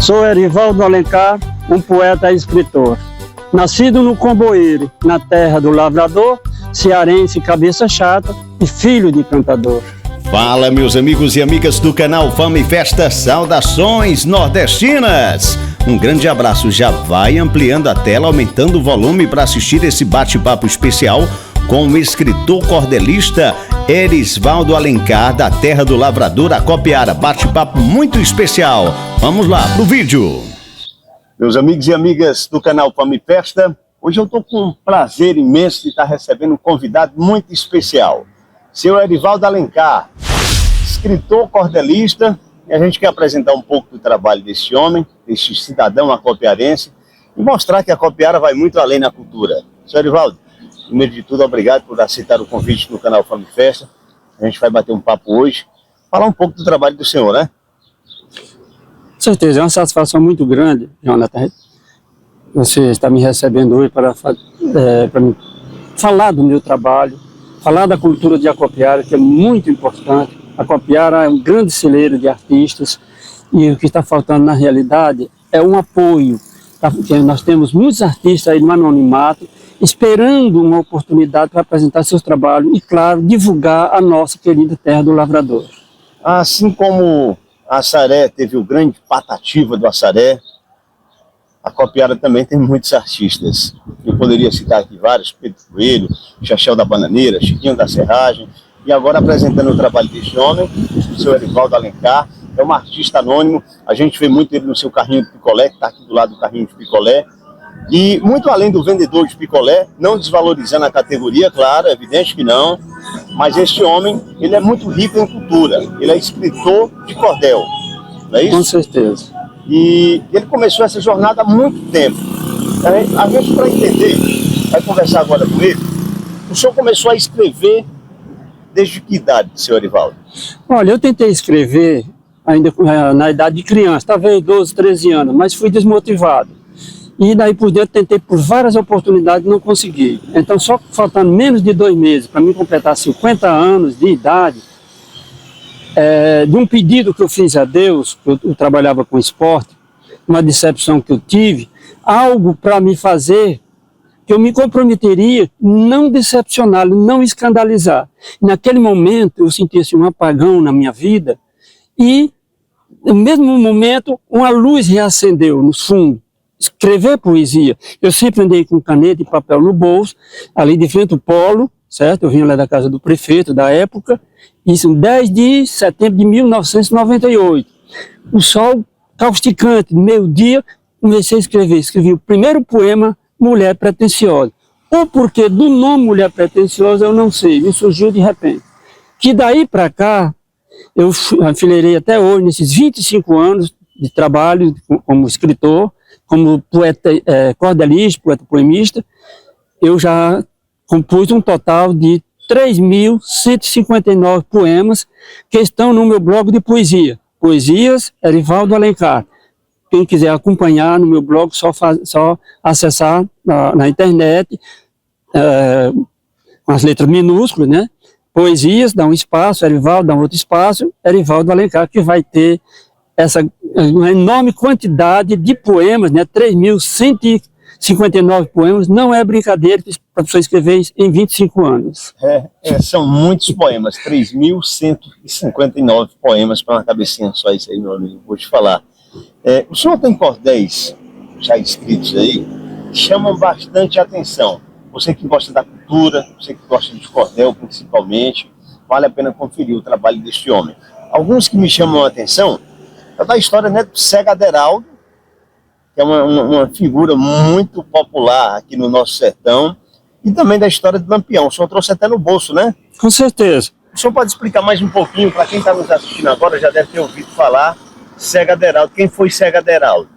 Sou Erivaldo Alencar, um poeta e escritor. Nascido no Comboeiro, na terra do lavrador, cearense cabeça chata e filho de cantador. Fala, meus amigos e amigas do canal Fama e Festa, saudações nordestinas! Um grande abraço, já vai ampliando a tela, aumentando o volume para assistir esse bate-papo especial com o escritor cordelista Erivaldo Alencar, da terra do lavrador, a Copiara. Bate-papo muito especial. Vamos lá pro vídeo. Meus amigos e amigas do canal Fama e Festa, hoje eu estou com um prazer imenso de estar recebendo um convidado muito especial. Seu Erivaldo Alencar, escritor cordelista, e a gente quer apresentar um pouco do trabalho desse homem, desse cidadão acopiarense, e mostrar que a Copiara vai muito além na cultura. Seu Erivaldo, primeiro de tudo, obrigado por aceitar o convite no canal Fama e Festa. A gente vai bater um papo hoje, falar um pouco do trabalho do senhor, né? Com certeza, é uma satisfação muito grande, Jonathan. Você está me recebendo hoje para me falar do meu trabalho, falar da cultura de Acopiara, que é muito importante. Acopiara é um grande celeiro de artistas e o que está faltando na realidade é um apoio. Porque nós temos muitos artistas aí no anonimato esperando uma oportunidade para apresentar seus trabalhos e, claro, divulgar a nossa querida terra do lavrador. Assim como a Assaré teve o grande Patativa do Assaré, a Copiara também tem muitos artistas. Eu poderia citar aqui vários: Pedro Coelho, Chachel da Bananeira, Chiquinho da Serragem, e agora apresentando o trabalho desse homem, o seu Erivaldo Alencar. É um artista anônimo, a gente vê muito ele no seu carrinho de picolé, que está aqui do lado do carrinho de picolé, e muito além do vendedor de picolé, não desvalorizando a categoria, claro, é evidente que não, mas este homem, ele é muito rico em cultura, ele é escritor de cordel, não é isso? Com certeza. E ele começou essa jornada há muito tempo. A gente, para entender, vai conversar agora com ele. O senhor começou a escrever desde que idade, senhor Erivaldo? Olha, eu tentei escrever ainda na idade de criança, talvez 12, 13 anos, mas fui desmotivado. E daí por diante tentei por várias oportunidades e não consegui. Então, só faltando menos de 2 meses para mim completar 50 anos de idade, de um pedido que eu fiz a Deus, eu trabalhava com esporte, uma decepção que eu tive, algo para me fazer, que eu me comprometeria, não decepcioná-lo, não escandalizar. Naquele momento eu senti assim, um apagão na minha vida e, no mesmo momento, uma luz reacendeu no fundo. Escrever poesia. Eu sempre andei com caneta e papel no bolso, ali de frente ao polo, certo? Eu vinha lá da casa do prefeito da época, isso em 10 de setembro de 1998. O sol causticante, meio-dia, comecei a escrever. Escrevi o primeiro poema, Mulher Pretensiosa. O porquê do nome Mulher Pretensiosa eu não sei, me surgiu de repente. Que daí para cá, eu enfileirei até hoje, nesses 25 anos de trabalho como escritor, como poeta cordelista, poeta poemista, eu já compus um total de 3.159 poemas que estão no meu blog de poesia, Poesias Erivaldo Alencar. Quem quiser acompanhar no meu blog, só acessar na internet, com as letras minúsculas, né? Poesias, dá um espaço, Erivaldo, dá um outro espaço, Erivaldo Alencar, que vai ter uma enorme quantidade de poemas, né? 3.159 poemas, não é brincadeira para a pessoa escrever em 25 anos. São muitos poemas, 3.159 poemas para uma cabecinha só, isso aí, meu amigo, vou te falar. O senhor tem cordéis já escritos aí, que chamam bastante atenção. Você que gosta da cultura, você que gosta de cordel principalmente, vale a pena conferir o trabalho deste homem. Alguns que me chamam a atenção é da história, né, do Cega Aderaldo, que é uma figura muito popular aqui no nosso sertão, e também da história do Lampião. O senhor trouxe até no bolso, né? Com certeza. O senhor pode explicar mais um pouquinho, para quem está nos assistindo agora, já deve ter ouvido falar, Cega Aderaldo. Quem foi Cega Aderaldo?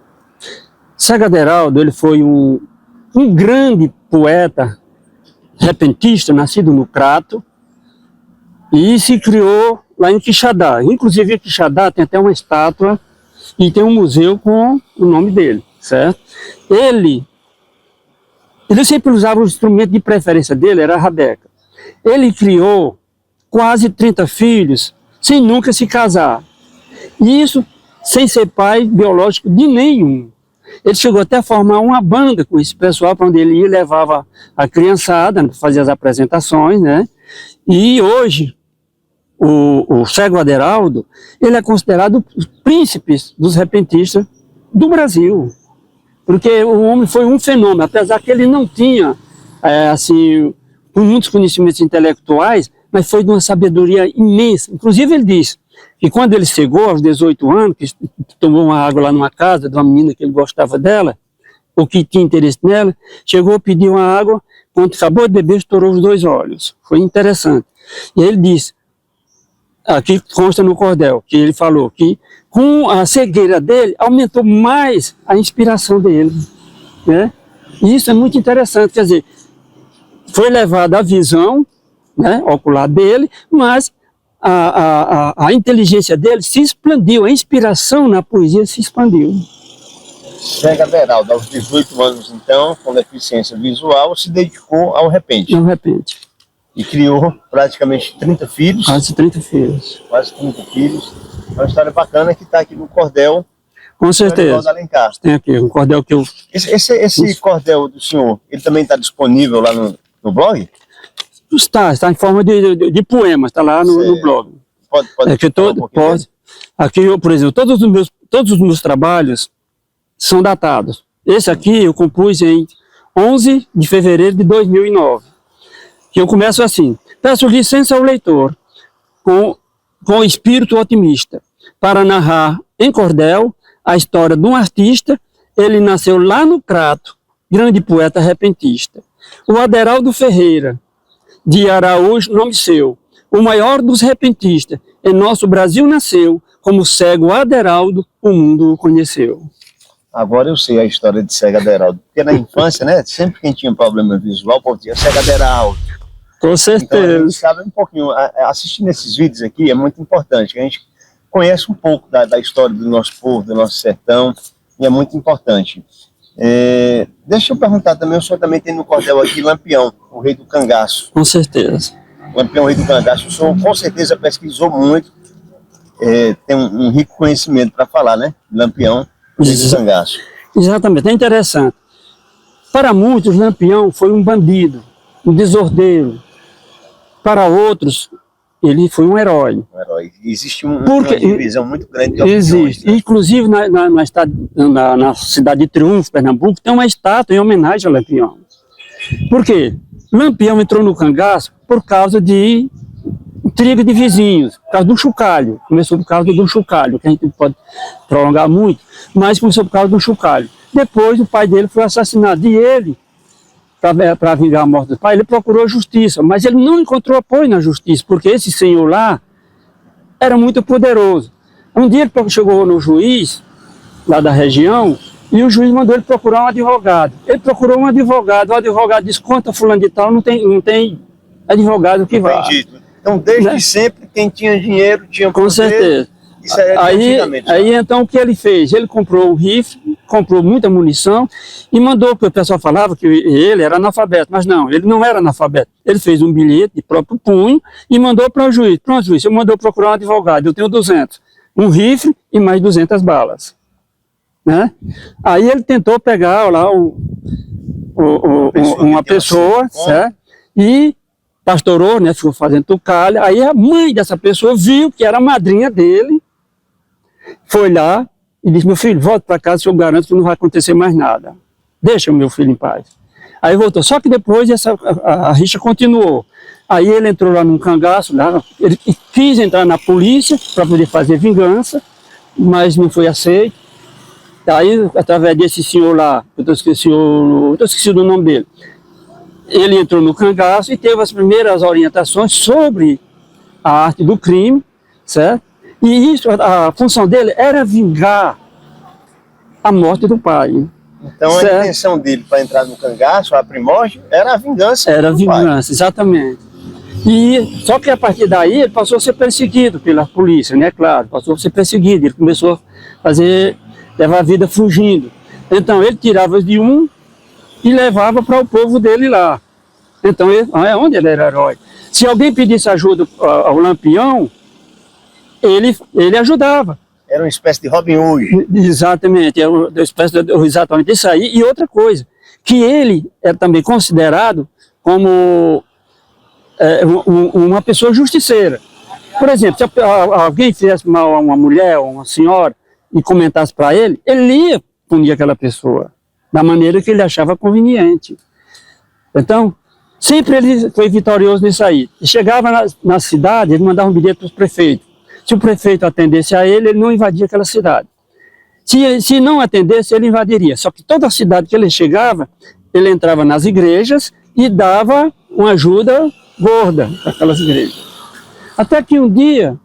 Cega Aderaldo, ele foi um grande poeta repentista, nascido no Crato, e se criou lá em Quixadá. Inclusive, em Quixadá tem até uma estátua e tem um museu com o nome dele, certo? Ele sempre usava o instrumento de preferência dele, era a rabeca. Ele criou quase 30 filhos sem nunca se casar. E isso sem ser pai biológico de nenhum. Ele chegou até a formar uma banda com esse pessoal, para onde ele ia, levava a criançada para fazer as apresentações, né? E hoje, o Cego Aderaldo, ele é considerado o príncipe dos repentistas do Brasil. Porque o homem foi um fenômeno, apesar que ele não tinha, assim, muitos conhecimentos intelectuais, mas foi de uma sabedoria imensa. Inclusive ele disse que quando ele chegou aos 18 anos, que tomou uma água lá numa casa de uma menina que ele gostava dela, ou que tinha interesse nela, chegou, pediu uma água, quando acabou de beber, estourou os 2 olhos. Foi interessante. E ele disse, aqui consta no cordel, que ele falou que com a cegueira dele, aumentou mais a inspiração dele, né? E isso é muito interessante, quer dizer, foi levada a visão, né, ocular dele, mas a inteligência dele se expandiu, a inspiração na poesia se expandiu. Cego Aderaldo, aos 18 anos, então, com deficiência visual, se dedicou ao repente. Ao repente. E criou praticamente 30 filhos. Quase 30 filhos. Quase 30 filhos. Uma história bacana que está aqui no cordel. Com certeza. Tem aqui um cordel que eu... Esse cordel do senhor, ele também está disponível lá no blog? Está em forma de poemas, está lá no blog. Pode pode. Aqui, por exemplo, todos os meus trabalhos são datados. Esse aqui eu compus em 11 de fevereiro de 2009. Que eu começo assim: peço licença ao leitor, com espírito otimista, para narrar em cordel a história de um artista. Ele nasceu lá no Crato, grande poeta repentista. O Aderaldo Ferreira de Araújo, nome seu, o maior dos repentistas, em nosso Brasil nasceu, como cego Aderaldo, o mundo o conheceu. Agora eu sei a história de Cego Aderaldo, porque na infância, né, sempre quem tinha problema visual, o povo dizia Cego Aderaldo. Com certeza. Então a gente sabe um pouquinho, assistindo esses vídeos aqui é muito importante, que a gente conhece um pouco da história do nosso povo, do nosso sertão, e é muito importante. Deixa eu perguntar também, o senhor também tem no cordel aqui Lampião, o rei do cangaço. Com certeza. Lampião, rei do cangaço, o senhor com certeza pesquisou muito, tem um rico conhecimento para falar, né? Lampião, rei do cangaço. Exatamente, é interessante. Para muitos, Lampião foi um bandido, um desordeiro. Para outros, ele foi um herói. Um herói. Existe uma divisão muito grande de opiniões. Existe. Né? Inclusive, na cidade de Triunfo, Pernambuco, tem uma estátua em homenagem a Lampião. Por quê? Lampião entrou no cangaço por causa de intriga de vizinhos, por causa do chocalho. Começou por causa do chocalho, que a gente pode prolongar muito, mas começou por causa do chocalho. Depois, o pai dele foi assassinado. E ele, para vingar a morte do pai, ele procurou justiça, mas ele não encontrou apoio na justiça, porque esse senhor lá era muito poderoso. Um dia ele chegou no juiz, lá da região, e o juiz mandou ele procurar um advogado. Ele procurou um advogado, o advogado disse, conta fulano de tal, não tem advogado que vá. Então, desde sempre, quem tinha dinheiro tinha poder. Com certeza. Isso aí então, o que ele fez? Ele comprou um rifle, comprou muita munição e mandou, porque o pessoal falava que ele era analfabeto, mas não, ele não era analfabeto. Ele fez um bilhete de próprio punho e mandou para o juiz. Pronto, juiz, eu mandou procurar um advogado, eu tenho 200. Um rifle e mais 200 balas. Né? Aí ele tentou pegar lá uma pessoa, certo? E pastorou, né, ficou fazendo tocalha. Aí a mãe dessa pessoa viu que era a madrinha dele, foi lá e disse, meu filho, volta para casa, eu garanto que não vai acontecer mais nada. Deixa o meu filho em paz. Aí voltou, só que depois a rixa continuou. Aí ele entrou lá num cangaço, lá, ele quis entrar na polícia para poder fazer vingança, mas não foi aceito. Aí, através desse senhor lá, eu esqueci do nome dele, ele entrou no cangaço e teve as primeiras orientações sobre a arte do crime, certo? E isso, a função dele era vingar a morte do pai. Então certo? A intenção dele para entrar no cangaço, a primórdia, era a vingança. Era a vingança, exatamente. E, só que a partir daí ele passou a ser perseguido pela polícia, né? Claro, passou a ser perseguido, ele começou a levar a vida fugindo. Então ele tirava de um e levava para o povo dele lá. Então é onde ele era herói. Se alguém pedisse ajuda ao Lampião, ele ajudava. Era uma espécie de Robin Hood. Exatamente, exatamente isso aí. E outra coisa, que ele é também considerado como uma pessoa justiceira. Por exemplo, se alguém fizesse mal a uma mulher ou uma senhora e comentasse para ele, ele ia punir aquela pessoa da maneira que ele achava conveniente. Então, sempre ele foi vitorioso nisso aí. E chegava na cidade, ele mandava um bilhete para os prefeitos. Se o prefeito atendesse a ele, ele não invadia aquela cidade. Se não atendesse, ele invadiria. Só que toda a cidade que ele chegava, ele entrava nas igrejas e dava uma ajuda gorda para aquelas igrejas. Até que um dia,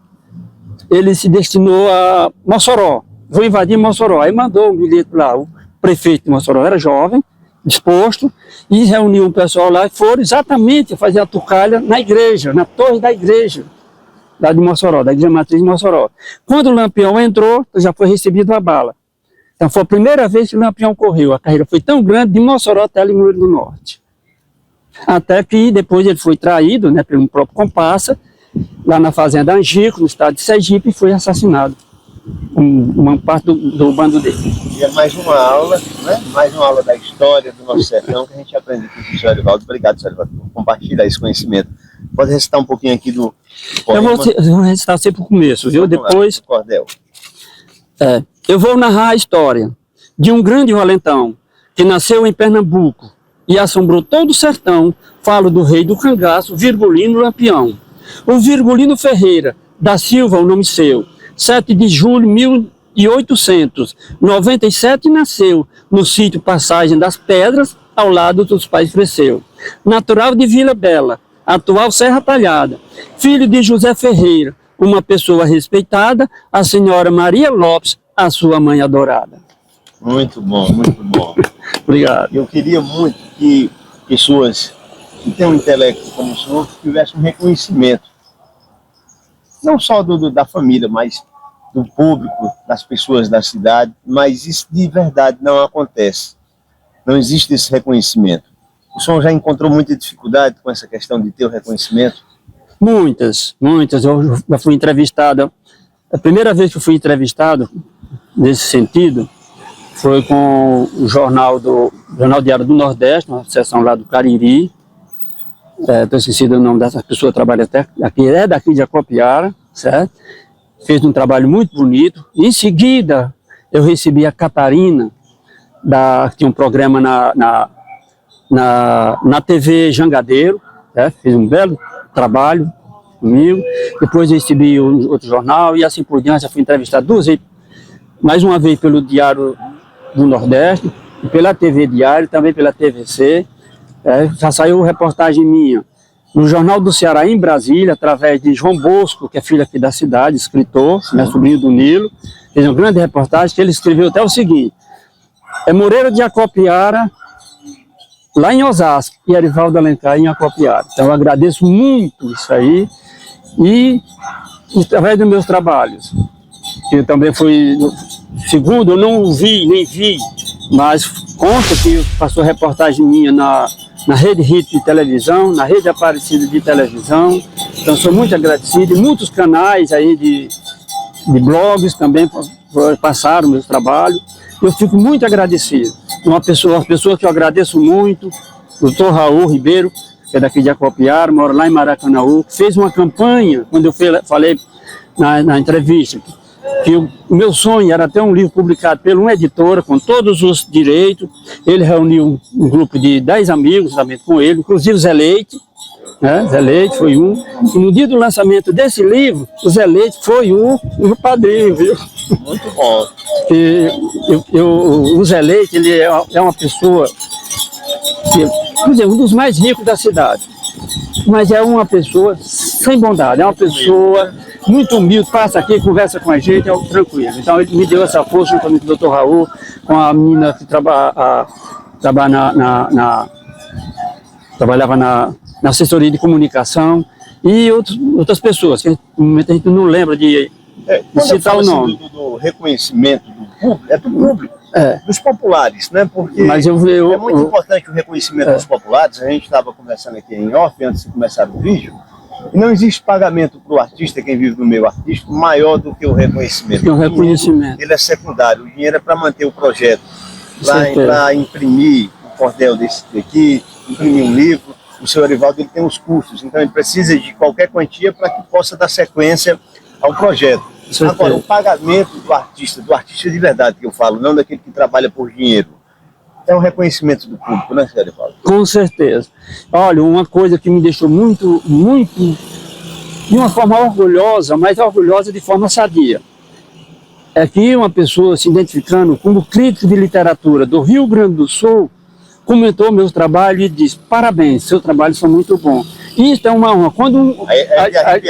ele se destinou a Mossoró. Vou invadir Mossoró. Aí mandou um bilhete lá. O prefeito de Mossoró era jovem, disposto, e reuniu um pessoal lá e foram exatamente fazer a tucalha na igreja, na torre da igreja. Da de Mossoró, da igreja matriz de Mossoró. Quando o Lampião entrou, já foi recebido a bala. Então foi a primeira vez que o Lampião correu. A carreira foi tão grande de Mossoró até Limoeiro do Norte. Até que depois ele foi traído, né, pelo próprio comparsa, lá na fazenda Angico, no estado de Sergipe, e foi assassinado. Uma parte do bando dele. E é mais uma aula, né? Mais uma aula da história do nosso sertão que a gente aprende aqui com o senhor Arivaldo. Obrigado, senhor Arivaldo, por compartilhar esse conhecimento. Pode recitar um pouquinho aqui do poema? Eu vou recitar sempre o começo, viu? Depois... Cordel. Eu vou narrar a história de um grande valentão que nasceu em Pernambuco e assombrou todo o sertão. Falo do rei do cangaço, Virgulino Lampião. O Virgulino Ferreira da Silva, o nome seu, 7 de julho de 1897 nasceu no sítio Passagem das Pedras, ao lado dos pais cresceu. Natural de Vila Bela, atual Serra Talhada, filho de José Ferreira, uma pessoa respeitada, a senhora Maria Lopes, a sua mãe adorada. Muito bom, muito bom. Obrigado. Eu queria muito que pessoas que têm um intelecto como o senhor tivessem um reconhecimento, não só da família, mas do público, das pessoas da cidade, mas isso de verdade não acontece. Não existe esse reconhecimento. O senhor já encontrou muita dificuldade com essa questão de ter o reconhecimento? Muitas. Eu já fui entrevistado. A primeira vez que eu fui entrevistado nesse sentido foi com o Jornal Diário do Nordeste, uma seção lá do Cariri. Estou esquecido o nome dessa pessoa, trabalha até aqui, é daqui de Acopiara, certo? Fez um trabalho muito bonito. Em seguida, eu recebi a Catarina, que tinha um programa na TV Jangadeiro, fez um belo trabalho comigo. Depois eu recebi outro jornal e assim por diante. Já fui entrevistado duas vezes, mais uma vez pelo Diário do Nordeste, e pela TV Diário, também pela TVC. Já saiu reportagem minha no Jornal do Ceará, em Brasília, através de João Bosco, que é filho aqui da cidade, escritor, meu sobrinho do Nilo. Fez uma grande reportagem que ele escreveu até o seguinte: Moreira de Acopiara, lá em Osasco, e Arivaldo Alencar em Acopiara. Então eu agradeço muito isso aí, e através dos meus trabalhos, que também foi, segundo, eu não ouvi, nem vi, mas conta que passou reportagem minha na Rede Hit de televisão, na Rede Aparecida de televisão. Então sou muito agradecido, e muitos canais aí de blogs também passaram meus trabalhos. Eu fico muito agradecido. Uma pessoa que eu agradeço muito, o Dr. Raul Ribeiro, que é daqui de Acopiara, mora lá em Maracanaú, que fez uma campanha, quando eu falei na entrevista, que o meu sonho era ter um livro publicado por uma editora, com todos os direitos. Ele reuniu um grupo de 10 amigos também com ele, inclusive o Zé Leite, né? Zé Leite foi um. E no dia do lançamento desse livro, o Zé Leite foi o padrinho, viu? Muito bom. O Zé Leite, ele é uma pessoa, por exemplo, um dos mais ricos da cidade, mas é uma pessoa sem bondade, é uma pessoa muito humilde, passa aqui, conversa com a gente, é tranquilo. Então ele me deu essa força, juntamente com o Dr. Raul, com a menina que trabalhava na assessoria de comunicação, e outras pessoas, que no momento a gente não lembra de citar o nome. Do reconhecimento do público, do público, dos populares, né? Porque mas é muito importante o reconhecimento dos populares. A gente estava conversando aqui em off, antes de começar o vídeo, E não existe pagamento para o artista, quem vive no meio artístico, maior do que o reconhecimento. O reconhecimento. Ele é secundário. O dinheiro é para manter o projeto, para imprimir o cordel desse daqui, imprimir um livro. O seu Arivaldo ele tem os custos, então ele precisa de qualquer quantia para que possa dar sequência ao projeto. Agora, o pagamento do artista de verdade que eu falo, não daquele que trabalha por dinheiro, é o reconhecimento do público, né, senhor Arivaldo? Com certeza. Olha, uma coisa que me deixou muito, de uma forma orgulhosa, mas orgulhosa de forma sadia, é que uma pessoa se identificando como crítico de literatura do Rio Grande do Sul comentou meu trabalho e disse: parabéns, seus trabalhos são muito bons. Isso é uma honra. Quando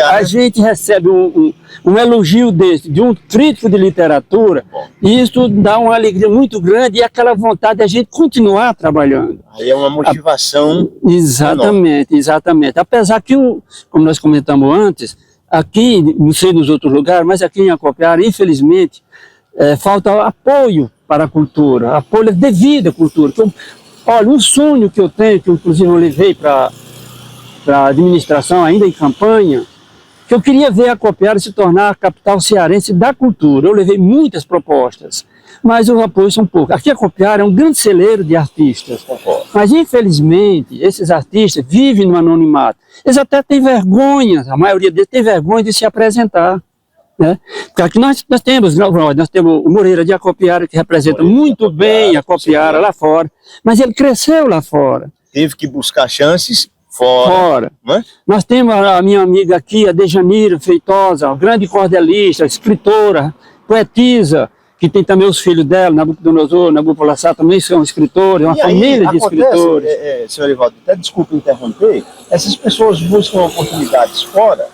a gente recebe um elogio desse, de um crítico de literatura, isso dá uma alegria muito grande e aquela vontade de a gente continuar trabalhando. Aí é uma motivação. Exatamente, exatamente. Apesar que, como nós comentamos antes, aqui, não sei nos outros lugares, mas aqui em Acopiara, infelizmente, falta apoio para a cultura, apoio devido à cultura. Olha, um sonho que eu tenho, que inclusive eu levei para a administração ainda em campanha, que eu queria ver a Acopiara se tornar a capital cearense da cultura. Eu levei muitas propostas, mas os apoios são poucos. Aqui a Acopiara é um grande celeiro de artistas, mas infelizmente esses artistas vivem no anonimato. Eles até têm vergonha, a maioria deles tem vergonha de se apresentar. Né? Porque aqui nós temos o Moreira de Acopiara, que representa muito bem a Acopiara lá fora, mas ele cresceu lá fora. Teve que buscar chances fora. Né? Nós temos a minha amiga aqui, a Dejanira Feitosa, grande cordelista, escritora, poetisa, que tem também os filhos dela, Nabucodonosor, Nabopolassá, também são escritores, uma família de escritores. Senhor Arivaldo, até desculpa interromper, essas pessoas buscam oportunidades fora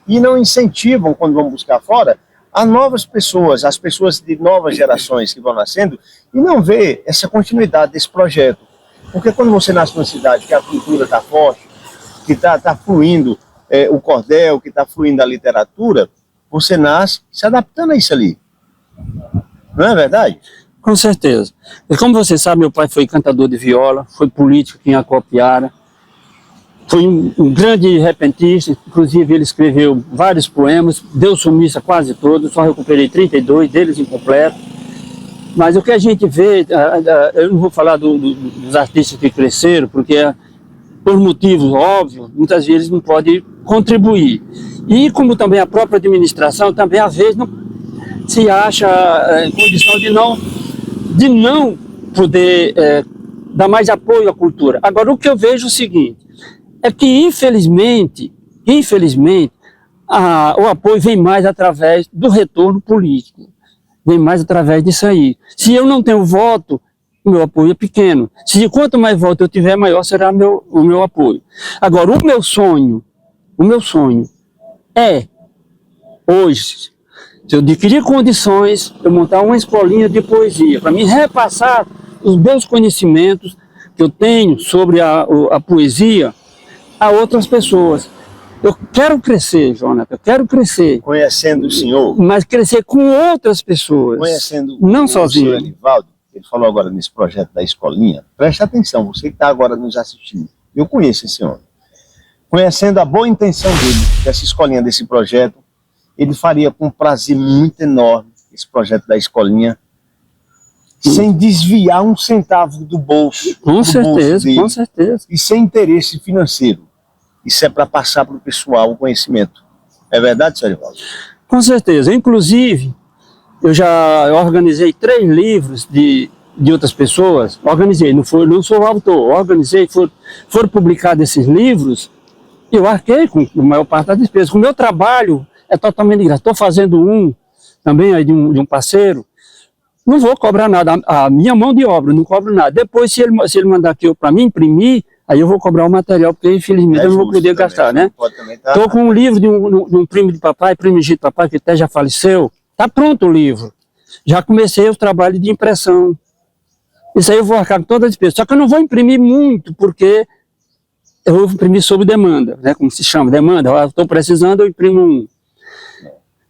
e não incentivam, quando vão buscar fora, a novas pessoas, as pessoas de novas gerações que vão nascendo, e não vê essa continuidade desse projeto. Porque quando você nasce numa cidade que a cultura está forte, que está fluindo o cordel, que está fluindo a literatura, você nasce se adaptando a isso ali. Não é verdade? Com certeza. E como você sabe, meu pai foi cantador de viola, foi político aqui em Acopiara, foi um grande repentista, inclusive ele escreveu vários poemas, deu sumissa quase todos, só recuperei 32 deles incompletos. Mas o que a gente vê, eu não vou falar dos artistas que cresceram, porque por motivos óbvios, muitas vezes não pode contribuir. E como também a própria administração, também às vezes não se acha em condição de não poder dar mais apoio à cultura. Agora, o que eu vejo é o seguinte, é que infelizmente, o apoio vem mais através do retorno político, vem mais através disso aí. Se eu não tenho voto, o meu apoio é pequeno. Quanto mais voto eu tiver, maior será o meu apoio. Agora, o meu sonho é, hoje, se eu adquirir condições, eu montar uma escolinha de poesia, para me repassar os meus conhecimentos que eu tenho sobre a poesia a outras pessoas. Eu quero crescer, Jonathan, eu quero crescer. Conhecendo o senhor. Mas crescer com outras pessoas. Conhecendo não o sozinho. senhor Arivaldo, ele falou agora nesse projeto da escolinha. Preste atenção, você que está agora nos assistindo. Eu conheço esse homem. Conhecendo a boa intenção dele, dessa escolinha, desse projeto, ele faria com um prazer muito enorme esse projeto da escolinha, sem desviar um centavo do bolso. Com certeza, dele, com certeza. E sem interesse financeiro. Isso é para passar para o pessoal o conhecimento. É verdade, senhor Arivaldo? Com certeza. Inclusive, eu já organizei 3 livros de outras pessoas. Organizei, não sou o autor. Organizei, foram publicados esses livros. E eu arquei com a maior parte das despesas. O meu trabalho é totalmente grátis. Estou fazendo um também aí de um parceiro. Não vou cobrar nada. A minha mão de obra, não cobro nada. Depois, se ele mandar aqui para mim imprimir, aí eu vou cobrar o material, porque infelizmente eu não vou poder gastar, né? Estou com um livro de um primo de papai, primogênito de papai, que até já faleceu. Está pronto o livro. Já comecei o trabalho de impressão. Isso aí eu vou arcar com toda a despesa. Só que eu não vou imprimir muito, porque eu vou imprimir sob demanda, né? Como se chama, demanda. Estou precisando, eu imprimo um.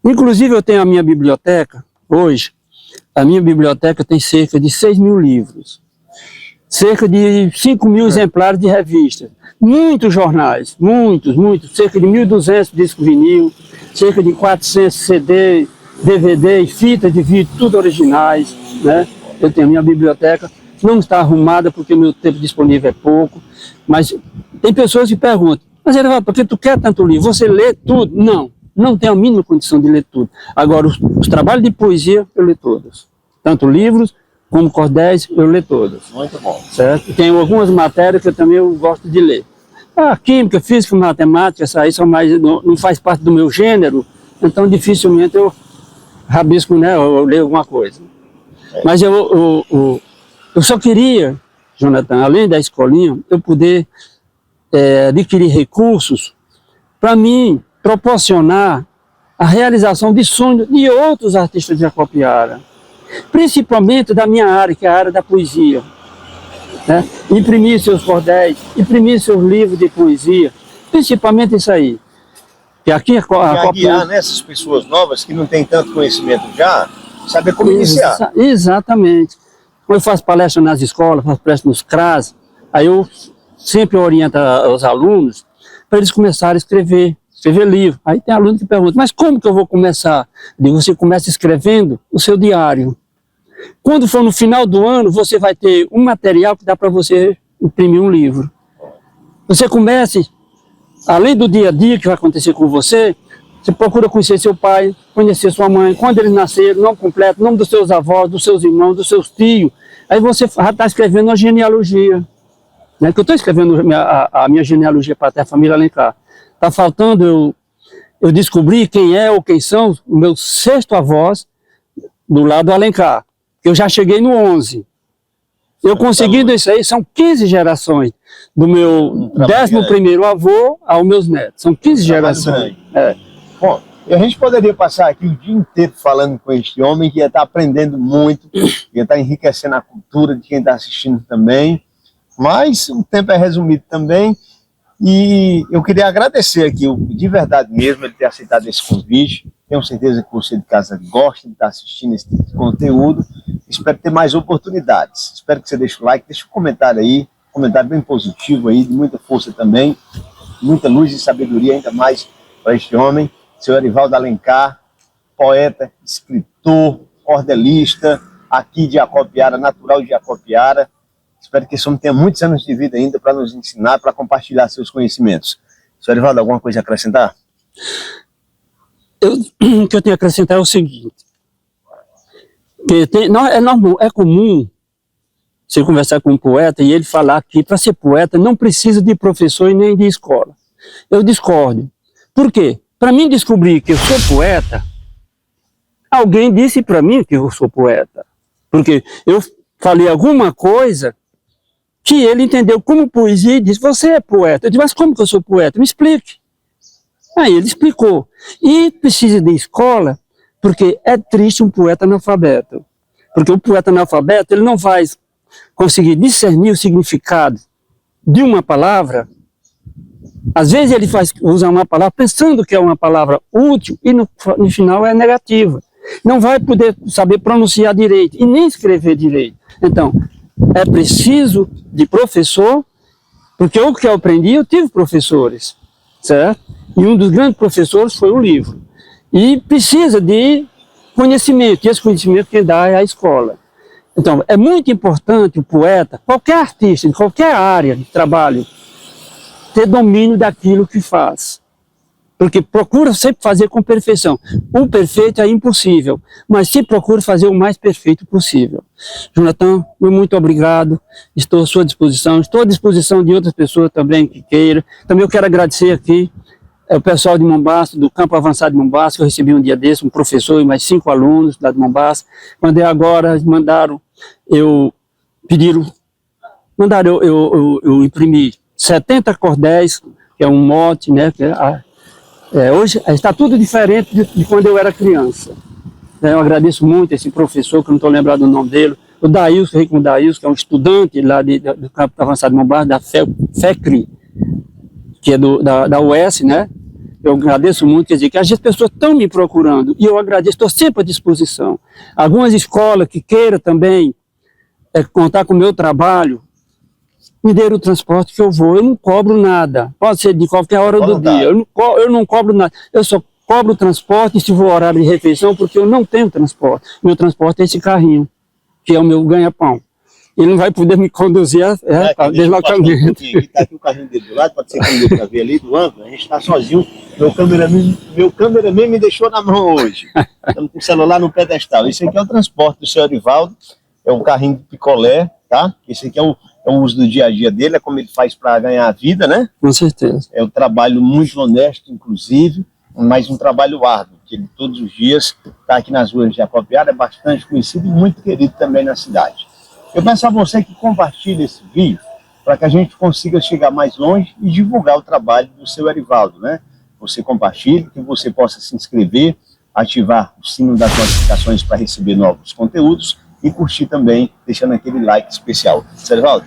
Inclusive eu tenho a minha biblioteca, hoje, a minha biblioteca tem cerca de 6.000 livros. cerca de 5.000 exemplares de revistas, muitos jornais, muitos, cerca de 1.200 discos vinil, cerca de 400 CD, DVD, fitas de vídeo, tudo originais, né? Eu tenho a minha biblioteca, não está arrumada porque o meu tempo disponível é pouco, mas tem pessoas que perguntam, mas Erivaldo, por que tu quer tanto livro? Você lê tudo? Não tenho a mínima condição de ler tudo. Agora, os trabalhos de poesia, eu leio todos. Tanto livros como cordéis, eu leio todos. Muito bom. Certo? Tem algumas matérias que eu também gosto de ler. Química, física, matemática, isso aí são mais, não faz parte do meu gênero, então dificilmente eu rabisco, né, eu leio alguma coisa. Mas eu só queria, Jonathan, além da escolinha, eu poder adquirir recursos para mim proporcionar a realização de sonhos de outros artistas de Acopiara, principalmente da minha área, que é a área da poesia. Né? Imprimir seus cordéis, imprimir seus livros de poesia, principalmente isso aí. Que aqui guiar, né, essas pessoas novas que não têm tanto conhecimento já, saber como iniciar. Exatamente. Quando eu faço palestra nas escolas, faço palestra nos CRAS, aí eu sempre oriento os alunos para eles começarem a escrever livro. Aí tem aluno que pergunta, mas como que eu vou começar? Eu digo, você começa escrevendo o seu diário. Quando for no final do ano, você vai ter um material que dá para você imprimir um livro. Você comece, além do dia a dia que vai acontecer com você, você procura conhecer seu pai, conhecer sua mãe, quando eles nasceram, nome completo, nome dos seus avós, dos seus irmãos, dos seus tios. Aí você já está escrevendo uma genealogia. Né? Que eu estou escrevendo a minha genealogia para ter a família Alencar. Está faltando eu descobrir quem é ou quem são os meus 6º avós do lado do Alencar. Eu já cheguei no 11. Eu conseguindo isso aí, são 15 gerações. Do meu 11º avô aos meus netos. São 15 gerações. Bom, a gente poderia passar aqui o dia inteiro falando com este homem, que ia estar aprendendo muito, ia estar enriquecendo a cultura de quem está assistindo também. Mas o tempo é resumido também. E eu queria agradecer aqui, de verdade mesmo, ele ter aceitado esse convite. Tenho certeza que você de casa gosta de estar assistindo esse tipo de conteúdo. Espero ter mais oportunidades. Espero que você deixe o like, deixe um comentário aí, um comentário bem positivo aí, de muita força também, muita luz e sabedoria ainda mais para este homem, seu Erivaldo Alencar, poeta, escritor, cordelista, aqui de Acopiara, natural de Acopiara. Espero que esse homem tenha muitos anos de vida ainda para nos ensinar, para compartilhar seus conhecimentos. Senhor Erivaldo, alguma coisa a acrescentar? O que eu tenho a acrescentar é o seguinte. É comum você conversar com um poeta e ele falar que para ser poeta não precisa de professor e nem de escola. Eu discordo. Por quê? Para mim descobrir que eu sou poeta, alguém disse para mim que eu sou poeta. Porque eu falei alguma coisa que ele entendeu como poesia e disse, você é poeta. Eu disse, mas como que eu sou poeta? Me explique. Aí ele explicou. E precisa de escola, porque é triste um poeta analfabeto. Porque o poeta analfabeto, ele não vai conseguir discernir o significado de uma palavra. Às vezes ele usa uma palavra pensando que é uma palavra útil e no final é negativa. Não vai poder saber pronunciar direito e nem escrever direito. Então, é preciso de professor, porque o que eu aprendi, eu tive professores, certo? E um dos grandes professores foi o livro. E precisa de conhecimento, e esse conhecimento quem dá é a escola. Então, é muito importante o poeta, qualquer artista, em qualquer área de trabalho, ter domínio daquilo que faz. Porque procura sempre fazer com perfeição. O perfeito é impossível, mas se procura fazer o mais perfeito possível. Jonathan, muito obrigado, estou à sua disposição, estou à disposição de outras pessoas também que queiram. Também eu quero agradecer aqui o pessoal de Mombaça, do Campo Avançado de Mombaça, que eu recebi um dia desse, um professor e mais 5 alunos lá de Mombaça. Quando agora mandaram eu imprimir 70 cordéis, que é um mote, né? Hoje está tudo diferente de quando eu era criança. Eu agradeço muito esse professor, que eu não estou lembrado do nome dele, o Daílson, que é um estudante lá do Campo Avançado de Mombaça, da FECRI, que é da UES, né? Eu agradeço muito, quer dizer, que as pessoas estão me procurando, e eu agradeço, estou sempre à disposição. Algumas escolas que queiram também contar com o meu trabalho, me deram o transporte que eu vou. Eu não cobro nada. Pode ser de qualquer hora do dia. Eu não cobro nada. Eu só cobro o transporte se for horário de refeição, porque eu não tenho transporte. Meu transporte é esse carrinho, que é o meu ganha-pão. Ele não vai poder me conduzir a deslocamento. Está aqui o carrinho dele do lado, pode ser que ele para ver ali do ângulo. A gente está sozinho. Meu cameraman me deixou na mão hoje. Estamos com o celular no pedestal. Esse aqui é o transporte do seu Erivaldo. É um carrinho de picolé, tá? Esse aqui é o uso do dia a dia dele, é como ele faz para ganhar a vida, né? Com certeza. É um trabalho muito honesto, inclusive, mas um trabalho árduo, que ele todos os dias está aqui nas ruas de Acopiara, é bastante conhecido e muito querido também na cidade. Eu peço a você que compartilhe esse vídeo para que a gente consiga chegar mais longe e divulgar o trabalho do seu Erivaldo, né? Você compartilhe, que você possa se inscrever, ativar o sino das notificações para receber novos conteúdos e curtir também, deixando aquele like especial. Seu Erivaldo,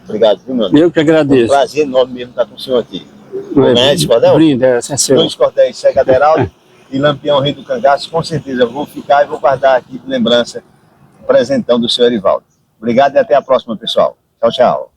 obrigado, viu, meu amigo? Eu que agradeço. É um prazer enorme mesmo estar com o senhor aqui. Vou ganhar esse cordel? Brinde, é seu. 2 cordéis, Cega Aderaldo e Lampião Rei do Cangaço, com certeza eu vou ficar e vou guardar aqui de lembrança o presentão do seu Erivaldo. Obrigado e até a próxima, pessoal. Tchau, tchau.